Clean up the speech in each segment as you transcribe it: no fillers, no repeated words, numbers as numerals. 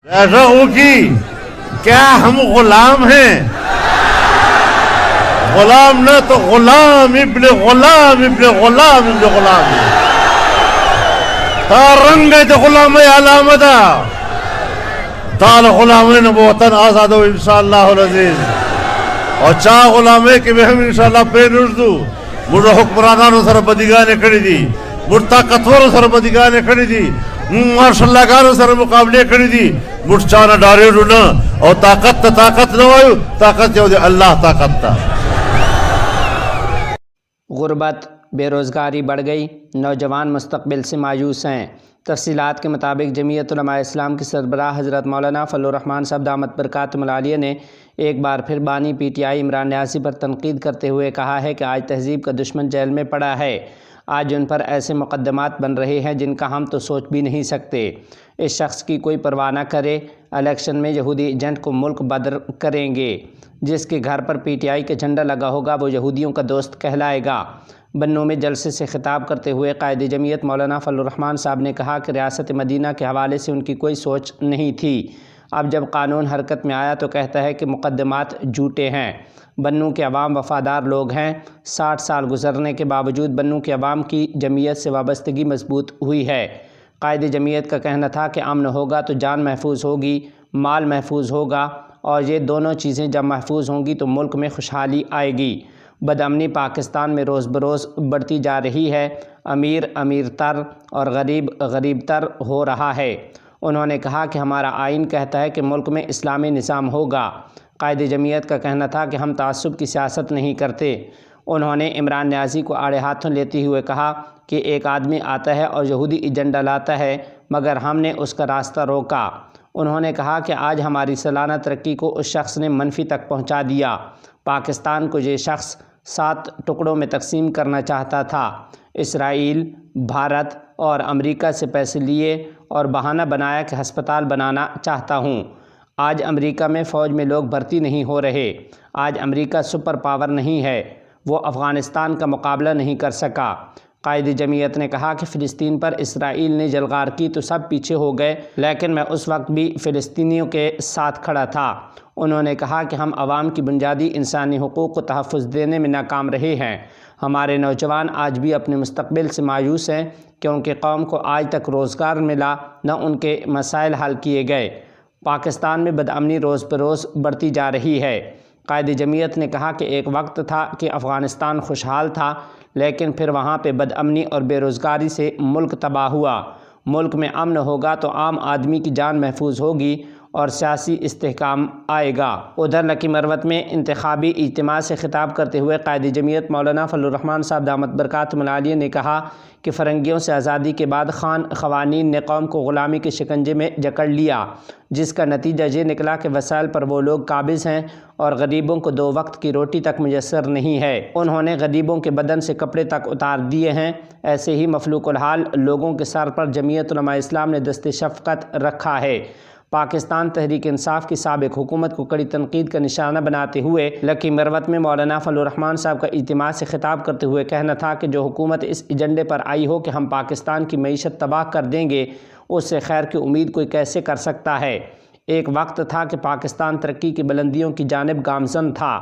ایسا ہوگی کیا ہم غلام ہیں؟ غلام نہ تو غلام ابن غلام ابن غلام ابن غلام تا رنگ ہے غلام علامت تال غلامین وطن آزاد و انشاءاللہ العزیز اور چاہ غلامے کہ ہم انشاءاللہ پین اردو مجھے حکمرانانو سر بدیگانے کھڑی دی مجھے طاقتورو سر بدیگانے کھڑی دی ماشاءاللہ گانو سر مقابلے کھڑی دی مجھے چانا ڈاری ڈونا اور طاقت نہ ہوئے طاقت جو دے اللہ طاقت تا۔ غربت بے روزگاری بڑھ گئی، نوجوان مستقبل سے مایوس ہیں۔ تفصیلات کے مطابق جمعیت علماء اسلام کے سربراہ حضرت مولانا فضل الرحمان صاحب دامت برکاتہم العالیہ نے ایک بار پھر بانی پی ٹی آئی عمران نیازی پر تنقید کرتے ہوئے کہا ہے کہ آج تہذیب کا دشمن جیل میں پڑا ہے۔ آج ان پر ایسے مقدمات بن رہے ہیں جن کا ہم تو سوچ بھی نہیں سکتے۔ اس شخص کی کوئی پرواہ نہ کرے، الیکشن میں یہودی ایجنٹ کو ملک بدر کریں گے۔ جس کے گھر پر پی ٹی آئی کا جھنڈا لگا ہوگا وہ یہودیوں کا دوست کہلائے گا۔ بنوں میں جلسے سے خطاب کرتے ہوئے قائد جمعیت مولانا فضل الرحمان صاحب نے کہا کہ ریاست مدینہ کے حوالے سے ان کی کوئی سوچ نہیں تھی۔ اب جب قانون حرکت میں آیا تو کہتا ہے کہ مقدمات جھوٹے ہیں۔ بنوں کے عوام وفادار لوگ ہیں۔ 60 سال گزرنے کے باوجود بنوں کے عوام کی جمعیت سے وابستگی مضبوط ہوئی ہے۔ قائد جمعیت کا کہنا تھا کہ امن ہوگا تو جان محفوظ ہوگی، مال محفوظ ہوگا، اور یہ دونوں چیزیں جب محفوظ ہوں گی تو ملک میں خوشحالی آئے گی۔ بدامنی پاکستان میں روز بروز بڑھتی جا رہی ہے، امیر امیر تر اور غریب غریب تر ہو رہا ہے۔ انہوں نے کہا کہ ہمارا آئین کہتا ہے کہ ملک میں اسلامی نظام ہوگا۔ قائد جمعیت کا کہنا تھا کہ ہم تعصب کی سیاست نہیں کرتے۔ انہوں نے عمران نیازی کو آڑے ہاتھوں لیتے ہوئے کہا کہ ایک آدمی آتا ہے اور یہودی ایجنڈا لاتا ہے مگر ہم نے اس کا راستہ روکا۔ انہوں نے کہا کہ آج ہماری سالانہ ترقی کو اس شخص نے منفی تک پہنچا دیا۔ پاکستان کو یہ شخص 7 ٹکڑوں میں تقسیم کرنا چاہتا تھا۔ اسرائیل، بھارت اور امریکہ سے پیسے لیے اور بہانہ بنایا کہ ہسپتال بنانا چاہتا ہوں۔ آج امریکہ میں فوج میں لوگ بھرتی نہیں ہو رہے۔ آج امریکہ سپر پاور نہیں ہے، وہ افغانستان کا مقابلہ نہیں کر سکا۔ قائد جمعیت نے کہا کہ فلسطین پر اسرائیل نے جلغار کی تو سب پیچھے ہو گئے، لیکن میں اس وقت بھی فلسطینیوں کے ساتھ کھڑا تھا۔ انہوں نے کہا کہ ہم عوام کی بنیادی انسانی حقوق کو تحفظ دینے میں ناکام رہے ہیں۔ ہمارے نوجوان آج بھی اپنے مستقبل سے مایوس ہیں کیونکہ قوم کو آج تک روزگار ملا نہ ان کے مسائل حل کیے گئے۔ پاکستان میں بدامنی روز بروز بڑھتی جا رہی ہے۔ قائد جمعیت نے کہا کہ ایک وقت تھا کہ افغانستان خوشحال تھا، لیکن پھر وہاں پہ بدامنی اور بے روزگاری سے ملک تباہ ہوا۔ ملک میں امن ہوگا تو عام آدمی کی جان محفوظ ہوگی اور سیاسی استحکام آئے گا۔ ادھر لکی مروت میں انتخابی اجتماع سے خطاب کرتے ہوئے قائد جمعیت مولانا فضل الرحمان صاحب دامت برکاتہم العالیہ نے کہا کہ فرنگیوں سے آزادی کے بعد قوانین نے قوم کو غلامی کے شکنجے میں جکڑ لیا، جس کا نتیجہ یہ نکلا کہ وسائل پر وہ لوگ قابض ہیں اور غریبوں کو 2 وقت کی روٹی تک میسر نہیں ہے۔ انہوں نے غریبوں کے بدن سے کپڑے تک اتار دیے ہیں۔ ایسے ہی مفلوق الحال لوگوں کے سر پر جمعیت علماء اسلام نے دست شفقت رکھا ہے۔ پاکستان تحریک انصاف کی سابق حکومت کو کڑی تنقید کا نشانہ بناتے ہوئے لکی مروت میں مولانا فضل الرحمان صاحب کا اجتماع سے خطاب کرتے ہوئے کہنا تھا کہ جو حکومت اس ایجنڈے پر آئی ہو کہ ہم پاکستان کی معیشت تباہ کر دیں گے، اس سے خیر کی امید کوئی کیسے کر سکتا ہے؟ ایک وقت تھا کہ پاکستان ترقی کی بلندیوں کی جانب گامزن تھا،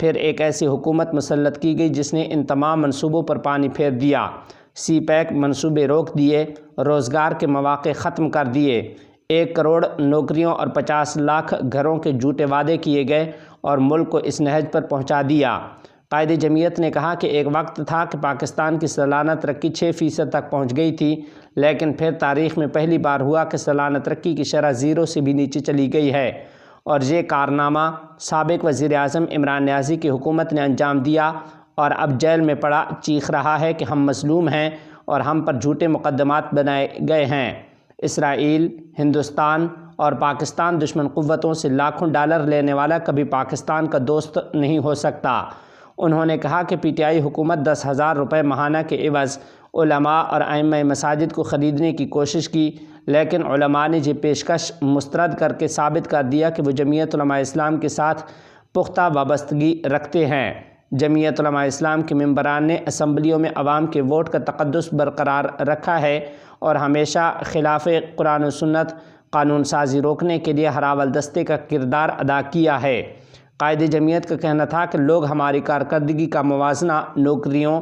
پھر ایک ایسی حکومت مسلط کی گئی جس نے ان تمام منصوبوں پر پانی پھیر دیا۔ سی پیک منصوبے روک دیے، روزگار کے مواقع ختم کر دیے، 1 کروڑ نوکریوں اور 50 لاکھ گھروں کے جھوٹے وعدے کیے گئے اور ملک کو اس نہج پر پہنچا دیا۔ قائد جمعیت نے کہا کہ ایک وقت تھا کہ پاکستان کی سالانہ ترقی 6% تک پہنچ گئی تھی، لیکن پھر تاریخ میں پہلی بار ہوا کہ سالانہ ترقی کی شرح 0 سے بھی نیچے چلی گئی ہے، اور یہ کارنامہ سابق وزیر اعظم عمران نیازی کی حکومت نے انجام دیا، اور اب جیل میں پڑا چیخ رہا ہے کہ ہم مظلوم ہیں اور ہم پر جھوٹے مقدمات بنائے گئے ہیں۔ اسرائیل، ہندوستان اور پاکستان دشمن قوتوں سے لاکھوں ڈالر لینے والا کبھی پاکستان کا دوست نہیں ہو سکتا۔ انہوں نے کہا کہ پی ٹی آئی حکومت 10,000 روپے ماہانہ کے عوض علماء اور ائمہ مساجد کو خریدنے کی کوشش کی، لیکن علماء نے یہ پیشکش مسترد کر کے ثابت کر دیا کہ وہ جمعیت علماء اسلام کے ساتھ پختہ وابستگی رکھتے ہیں۔ جمعیت علماء اسلام کے ممبران نے اسمبلیوں میں عوام کے ووٹ کا تقدس برقرار رکھا ہے اور ہمیشہ خلاف قرآن و سنت قانون سازی روکنے کے لیے ہراول دستے کا کردار ادا کیا ہے۔ قائد جمعیت کا کہنا تھا کہ لوگ ہماری کارکردگی کا موازنہ نوکریوں،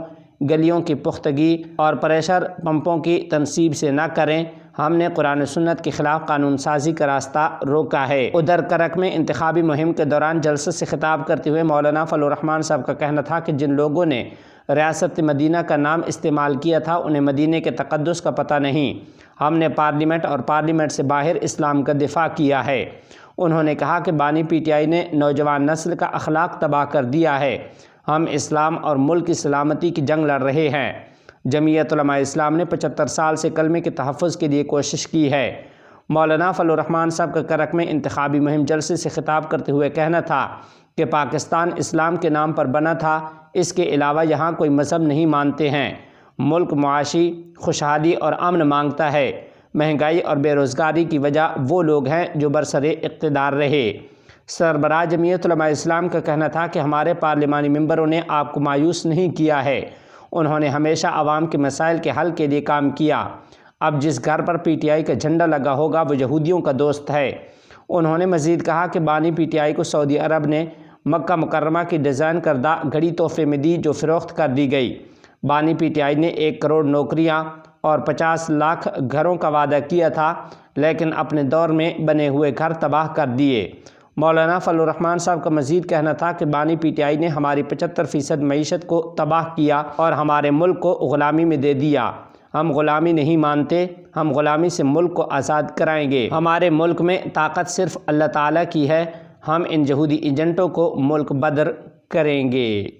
گلیوں کی پختگی اور پریشر پمپوں کی تنصیب سے نہ کریں۔ ہم نے قرآن و سنت کے خلاف قانون سازی کا راستہ روکا ہے۔ ادھر کرک میں انتخابی مہم کے دوران جلسے سے خطاب کرتے ہوئے مولانا فضل الرحمان صاحب کا کہنا تھا کہ جن لوگوں نے ریاست مدینہ کا نام استعمال کیا تھا انہیں مدینہ کے تقدس کا پتہ نہیں۔ ہم نے پارلیمنٹ اور پارلیمنٹ سے باہر اسلام کا دفاع کیا ہے۔ انہوں نے کہا کہ بانی پی ٹی آئی نے نوجوان نسل کا اخلاق تباہ کر دیا ہے۔ ہم اسلام اور ملک کی سلامتی کی جنگ لڑ رہے ہیں۔ جمعیت علماء اسلام نے 75 سال سے کلمے کے تحفظ کے لیے کوشش کی ہے۔ مولانا فضل الرحمان صاحب کا کرک میں انتخابی مہم جلسے سے خطاب کرتے ہوئے کہنا تھا کہ پاکستان اسلام کے نام پر بنا تھا، اس کے علاوہ یہاں کوئی مذہب نہیں مانتے ہیں۔ ملک معاشی خوشحالی اور امن مانگتا ہے۔ مہنگائی اور بے روزگاری کی وجہ وہ لوگ ہیں جو برسر اقتدار رہے۔ سربراہ جمعیت علماء اسلام کا کہنا تھا کہ ہمارے پارلیمانی ممبروں نے آپ کو مایوس نہیں کیا ہے۔ انہوں نے ہمیشہ عوام کے مسائل کے حل کے لیے کام کیا۔ اب جس گھر پر پی ٹی آئی کا جھنڈا لگا ہوگا وہ یہودیوں کا دوست ہے۔ انہوں نے مزید کہا کہ بانی پی ٹی آئی کو سعودی عرب نے مکہ مکرمہ کی ڈیزائن کردہ گھڑی تحفے میں دی جو فروخت کر دی گئی۔ بانی پی ٹی آئی نے 1 کروڑ نوکریاں اور 50 لاکھ گھروں کا وعدہ کیا تھا، لیکن اپنے دور میں بنے ہوئے گھر تباہ کر دیے۔ مولانا فضل الرحمان صاحب کا مزید کہنا تھا کہ بانی پی ٹی آئی نے ہماری 75% معیشت کو تباہ کیا اور ہمارے ملک کو غلامی میں دے دیا۔ ہم غلامی نہیں مانتے، ہم غلامی سے ملک کو آزاد کرائیں گے۔ ہمارے ملک میں طاقت صرف اللہ تعالیٰ کی ہے، ہم ان یہودی ایجنٹوں کو ملک بدر کریں گے۔